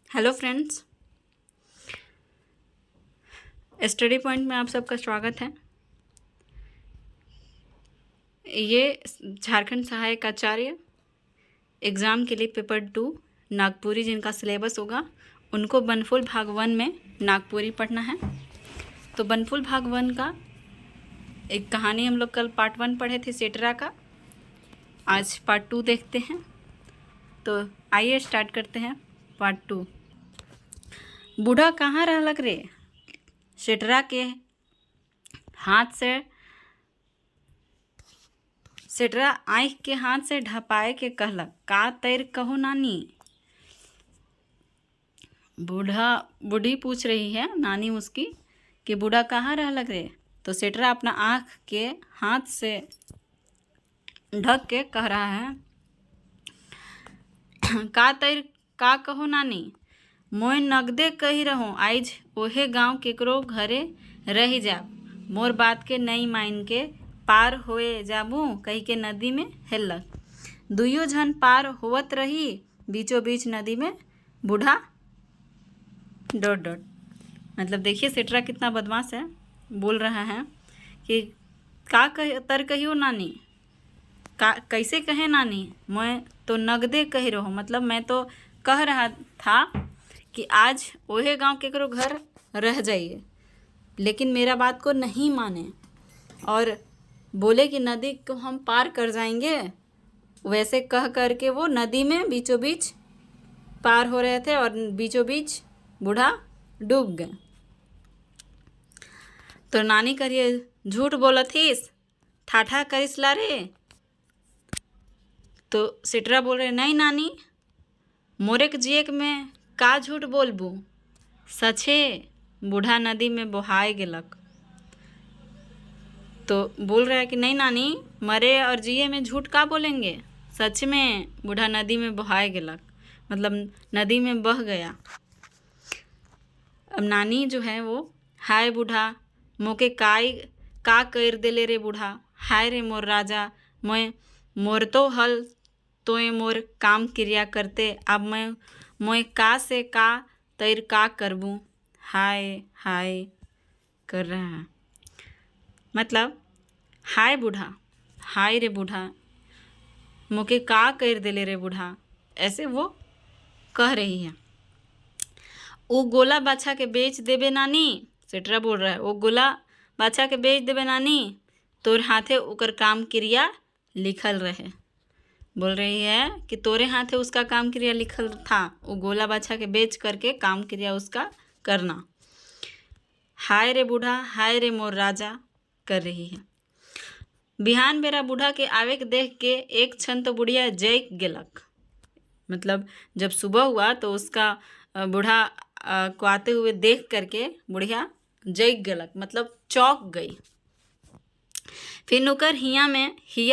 Hello friends, study point में आप सबका स्वागत है। ये झारखंड सहायक आचार्य एग्ज़ाम के लिए पेपर 2 नागपुरी जिनका सिलेबस होगा उनको बनफूल भाग 1 में नागपुरी पढ़ना है। तो बनफूल भाग 1 का एक कहानी हम लोग कल पार्ट 1 पढ़े थे सेटरा का, आज पार्ट 2 देखते हैं। तो आइए स्टार्ट करते हैं पार्ट 2। बूढ़ा कहाँ रहलक रे? सेटरा के हाथ से सेटरा आँख के हाथ से ढपाए के कहलक, का तैर कहो नानी। बूढ़ी पूछ रही है नानी उसकी कि बूढ़ा कहाँ रहलक रे? तो सेटरा अपना आँख के हाथ से ढक के कह रहा है, का तैर का कहो नानी, मोय नगदे कही रहूँ आइज ओहे गाँव केकरो घरे रही जाब, मोर बात के नई माइन के पार होए जाबू कही के नदी में हेलक। दुइयो झन पार होवत रही, बीचों बीच नदी में बूढ़ा डॉट डॉट। मतलब देखिए सेटरा कितना बदमाश है, बोल रहा है कि का तर कहियो नानी, का कैसे कहे नानी, मैं तो नगदे कही रहूँ, मतलब मैं तो कह रहा था कि आज ओहे गांव केकरो घर रह जाइए, लेकिन मेरा बात को नहीं माने और बोले कि नदी को हम पार कर जाएंगे। वैसे कह करके वो नदी में बीचों बीच पार हो रहे थे और बीचों बीच बूढ़ा डूब गए। तो नानी करिए झूठ बोलथिस, ठाठा करिस ला रे। तो सेटरा बोल रहे, नहीं नानी, मोरे के जिएक में का झूठ बोलबू, सचे बूढ़ा नदी में बहाए गेलक। तो बोल रहा है कि नहीं नानी, मरे और जिए में झूठ का बोलेंगे, सच में बूढ़ा नदी में बहाए गेलक, मतलब नदी में बह गया। अब नानी जो है वो, हाय बूढ़ा मोके का कर देले रे बूढ़ा, हाय रे मोर राजा, मैं मोर तो हल तोय मोर काम क्रिया करते, अब मैं का से का तैर का करबूँ, हाय हाय कर रहा है। मतलब हाय बूढ़ा, हाय रे बूढ़ा, मोके का कर देले रे बूढ़ा, ऐसे वो कह रही है। वो गोला बाछा के बेच देबे नानी, सेटरा बोल रहा है, वो गोला बाछा के बेच देबे नानी, तोर हाथे ओकर काम क्रिया लिखल रहे। बोल रही है कि तोरे हाथे उसका काम क्रिया लिखल था, वो गोला बाछा के बेच करके काम क्रिया उसका करना। हाय रे बूढ़ा, हाय रे मोर राजा कर रही है। बिहान बेरा बूढ़ा के आवे के देख के एक क्षण तो बुढ़िया जैक गेलक। मतलब जब सुबह हुआ तो उसका बूढ़ा को आते हुए देख करके बुढ़िया जैक गेलक, मतलब चौंक गई। फिर नुकर हिया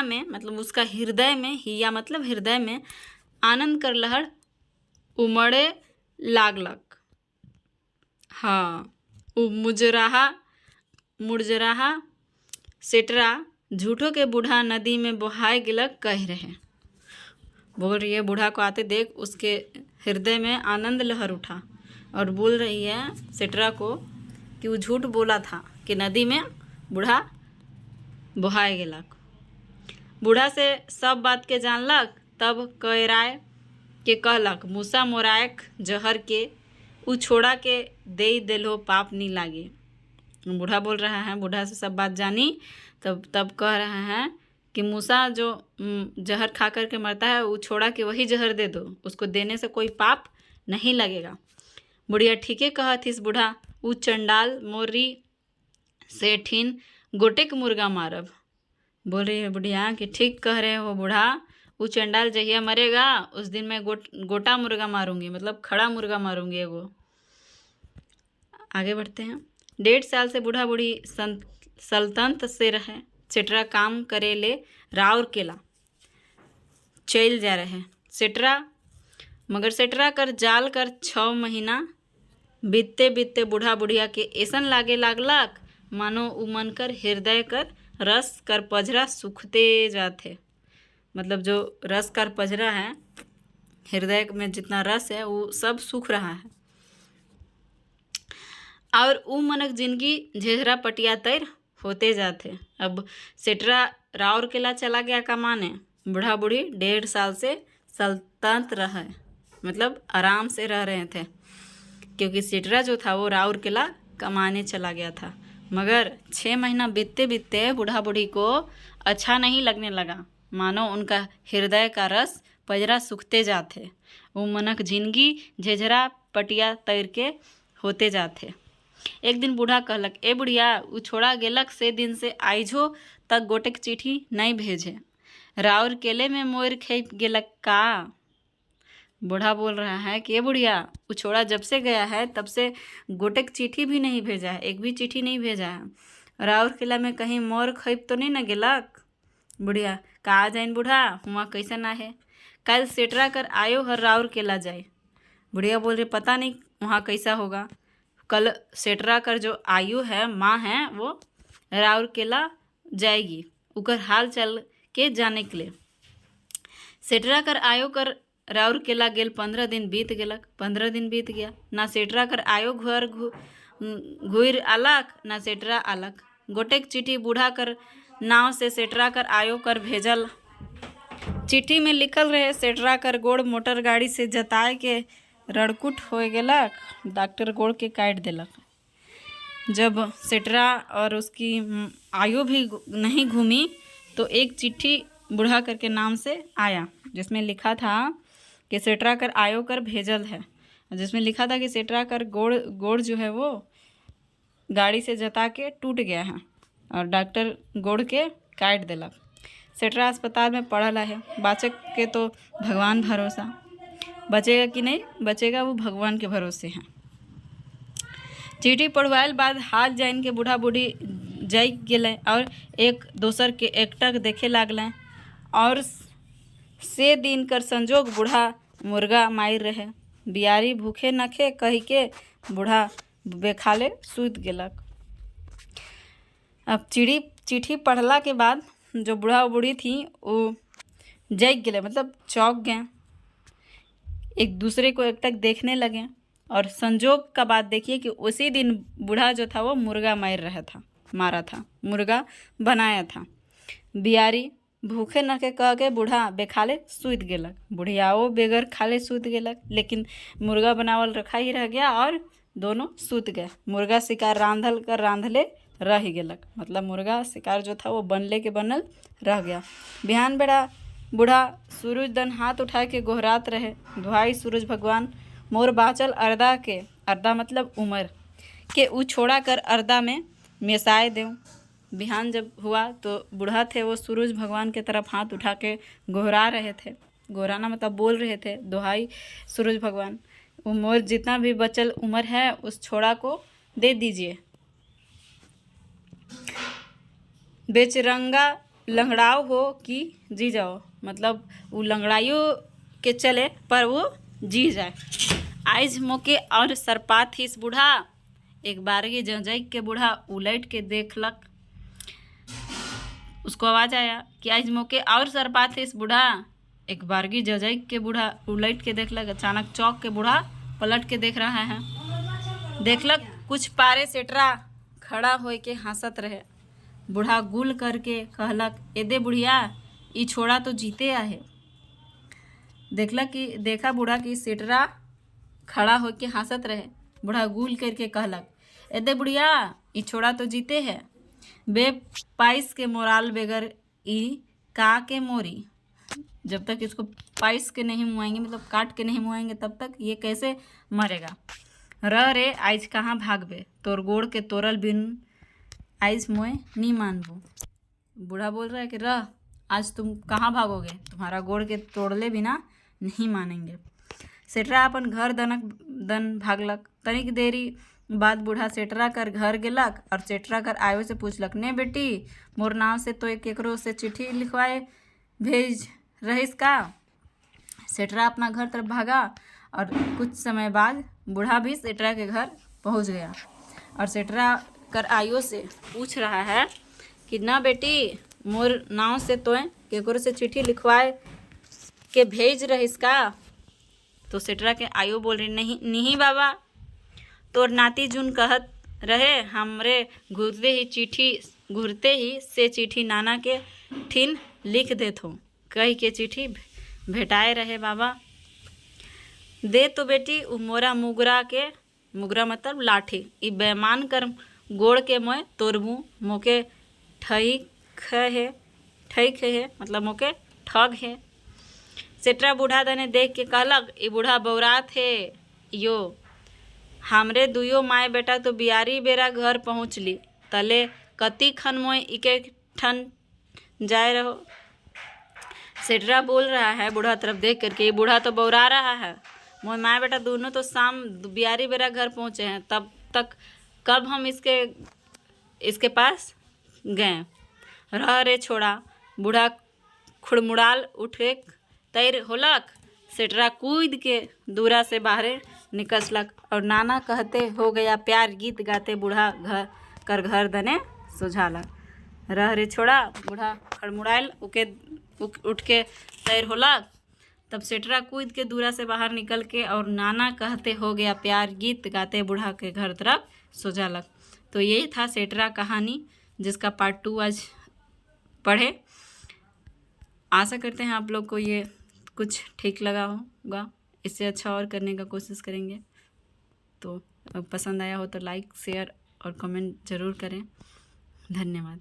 में मतलब उसका हृदय में, हिया मतलब हृदय में आनंद कर लहड़ उमड़े लागलक। हाँ, मुरझराहा सेटरा झूठों के बूढ़ा नदी में बहाए गिलक कह रहे। बोल रही है, बूढ़ा को आते देख उसके हृदय में आनंद लहर उठा और बोल रही है सेटरा को कि वो झूठ बोला था कि नदी में बूढ़ा बहाए गेलक। बूढ़ा से सब बात के जानलक, तब कैराय के कहलक, मूसा मोरायक जहर के उ छोड़ा के दे देलो पाप नहीं लागे। बूढ़ा बोल रहा है, बूढ़ा से सब बात जानी तब कह रहा है कि मूसा जो जहर खा कर के मरता है, वो छोड़ा के वही जहर दे दो, उसको देने से कोई पाप नहीं लगेगा। बुढ़िया ठीके कहथिस बूढ़ा, उ चंडाल मोरी सेठिन गोटेक मुर्गा मारब। बोल रही है बुढ़िया कि ठीक कह रहे हो बूढ़ा, वो चंडाल जहिया मरेगा उस दिन मैं गोटा मुर्गा मारूंगी, मतलब खड़ा मुर्गा मारूंगी एगो। आगे बढ़ते हैं। 1.5 साल से बूढ़ा बूढ़ी सल्तनत से रहे। सेटरा काम करे ले राउर केला चल जा रहे सेटरा, मगर सेटरा कर जाल कर 6 महीना बीतते बीतते बूढ़ा बुढ़िया के ऐसन लागे लागलक मानो उमन कर हृदय कर रस कर पजरा सूखते जाते। मतलब जो रस कर पजरा है हृदय में जितना रस है वो सब सूख रहा है। और ऊ मनक जिंदगी झेझरा पटिया तैर होते जाते। अब सेठरा राउरकेला चला गया कमाने। बूढ़ा बूढ़ी 1.5 साल से सल्तनत रहे, मतलब आराम से रह रहे थे, क्योंकि सेठरा जो था वो राउरकेला कमाने चला गया था। मगर 6 महीना बीतते बीतते बूढ़ा बूढ़ी को अच्छा नहीं लगने लगा, मानो उनका हृदय का रस पजरा सूखते जाते। वो मनक जिंदगी झेझरा पटिया तैर के होते जाते। एक दिन बूढ़ा कहलक, ए बुढ़िया, उ छोड़ा गेलक से दिन से आइजो तक गोटेक चिट्ठी नहीं भेजे। राउर केले में मोर खेप गेलक का? बूढ़ा बोल रहा है कि ए बुढ़िया, उ छोड़ा जब से गया है तब से गोटेक चिट्ठी भी नहीं भेजा है, एक भी चिट्ठी नहीं भेजा है। राउर केला में कहीं मोर खेप तो नहीं न गेलक? बुढ़िया, कहा जाइन बूढ़ा, वहाँ कैसा ना है, कल सेटरा कर आयो हर राउर केला जाए। बुढ़िया बोल रहे, पता नहीं वहाँ कैसा होगा। कल सेटरा कर जो आयु है, माँ है, वो राउर केला जाएगी उकर हाल चल के जाने के लिए। सेटरा कर आयो कर राउर केला गेल 15 दिन बीत गेलक। 15 दिन बीत गया, ना सेटरा कर आयो घर घुर आलक ना सेटरा आलक। गोटेक चिट्ठी बूढ़ा कर नाव से सेटरा कर आयो कर भेजल। चिट्ठी में लिखल रहे, सेटरा कर गोड़ मोटर गाड़ी से जताए के रड़कुट हो गेलक, डॉक्टर गोड़ के काट देलक। जब सेटरा और उसकी आयु भी नहीं घूमी तो एक चिट्ठी बूढ़ा करके नाम से आया, जिसमें लिखा था कि सेटरा कर आयो कर भेजल है, जिसमें लिखा था कि सेटरा कर गोड़ जो है वो गाड़ी से जता के टूट गया है और डॉक्टर गोड़ के काट देलक। सेटरा अस्पताल में पड़ल है। बाचक के तो भगवान भरोसा, बचेगा कि नहीं बचेगा वो भगवान के भरोसे हैं। चिट्ठी पढ़वाइल बाद हाल जान के बूढ़ा बूढ़ी जाग गए और एक दोसर के एकटक देखे लागलें। और से दिन कर संजोग बूढ़ा मुर्गा मार रहे। बियारी भूखे नखे कही के बूढ़ा बेखाले सूत गेलक। अब चिट्ठी पढ़ला के बाद जो बूढ़ा बूढ़ी थी वो जाग गए, मतलब चौंक गए, एक दूसरे को एकटक देखने लगे। और संजोग का बात देखिए कि उसी दिन बूढ़ा जो था वो मुर्गा मारा था, मुर्गा बनाया था। बियारी भूखे न के कह के बूढ़ा बेखाले सूत गेलक। बुढ़ियाओ बेगर खाले सूत गेलक, लेकिन मुर्गा बनावल रखा ही रह गया और दोनों सूत गए। मुर्गा शिकार रांधले रह गेलक, मतलब मुर्गा शिकार जो था वो बनले के बनल रह गया। बिहान बेड़ा बूढ़ा सूरज दन हाथ उठा के गोहरात रहे, दुहाई सूरज भगवान, मोर बाँचल अर्दा के, अर्दा मतलब उम्र के, ऊ छोड़ा कर अर्दा में मेसाए देऊँ। बिहान जब हुआ तो बूढ़ा थे वो सूरज भगवान के तरफ हाथ उठा के गोहरा रहे थे। गोहराना मतलब बोल रहे थे, दुहाई सूरज भगवान, वो मोर जितना भी बचल उम्र है उस छोड़ा को दे दीजिए। बेचरंगा लंगड़ाओ हो कि जी जाओ, मतलब वो लंगड़ाइयों के चले पर वो जी जाए। आइज मोके और सरपात हिस बूढ़ा, एक बारगी जंजैक के बूढ़ा उलट के देखलक। उसको आवाज़ आया कि आज मोके और सरपात हिस बूढ़ा। एक बारगी जंजैक के बूढ़ा उलट के देखलक। अचानक चौक के बूढ़ा पलट के देख रहा है, देखलक कुछ पारे सेटरा खड़ा होए के हंसत रहे। बूढ़ा गुल करके कहलक, एदे बुढ़िया, ई छोड़ा तो जीते आहे। देखा बूढ़ा कि सेटरा खड़ा होके हंसत रहे। बूढ़ा गुल करके कहलक, एदे बुढ़िया, ई छोड़ा तो जीते है। बे पाइस के मोराल बेगर ई का के मोरी, जब तक इसको पाइस के नहीं मुआएंगे, मतलब काट के नहीं मुआएंगे, तब तक ये कैसे मरेगा। रह रे आइज कहाँ भागबे, तोर गोड़ के तोरल बिन आइज मोए नहीं मानबो। बूढ़ा बोल रहा है कि रह, आज तुम कहाँ भागोगे, तुम्हारा गोड़ के तोड़ले बिना नहीं मानेंगे। सेटरा अपन घर दन भागलक। तनिक देरी बाद बूढ़ा सेटरा कर घर गेलक और सेटरा कर आयो से पूछलक, ने बेटी, मोर नाव से तो केकरो से चिट्ठी लिखवाए भेज रहीस का। सेटरा अपना घर तरफ भागा और कुछ समय बाद बूढ़ा भी सेटरा के घर पहुंच गया और सेटरा कर आयो से पूछ रहा है कि ना बेटी, मोर नाव से तो केकरो से चिट्ठी लिखवाए के भेज रहीस का। तो सेठरा के आयो बोल रही, नहीं नहीं बाबा, तोर नाती जुन कहत रहे हमरे घुरते ही से चिट्ठी नाना के ठिन लिख देत हो, कही के चिट्ठी भेटाए रहे बाबा। दे तो बेटी उ मोरा मुगरा मतलब लाठी, ई बेमान कर गोड़ के मोय तोरबू, मोके ठईक है मतलब मोके ठग है। सेठरा बूढ़ा दने देख के कहलक, ई बूढ़ा बौरात है यो, हमरे दुयो माए बेटा तो बियारी बेरा घर पहुँचली, तले कति खन मोय इके ठन जाए रहो। सेठरा बोल रहा है बूढ़ा तरफ देख करके, ये बूढ़ा तो बौरा रहा है, मोय माए बेटा दोनों तो शाम बियारी बेरा घर पहुँचे हैं, तब तक कब हम इसके पास गए। रह रे छोड़ा, बूढ़ा खुड़मुड़ाल उठे तैर होलक। सेठरा कूद के दूरा से बाहर निकसलक और नाना कहते हो गया प्यार गीत गाते बूढ़ा घर दने सुझालक। रह रे छोड़ा, बूढ़ा खड़मुड़ाइल उठ के तैर होलक। तब सेठरा कूद के दूरा से बाहर निकल के और नाना कहते हो गया प्यार गीत गाते बूढ़ा के घर तरफ सुझालक। तो यही था सेठरा कहानी, जिसका पार्ट 2 आज पढ़े। आशा करते हैं आप लोग को ये कुछ ठीक लगा होगा, इससे अच्छा और करने का कोशिश करेंगे। तो पसंद आया हो तो लाइक शेयर और कमेंट ज़रूर करें। धन्यवाद।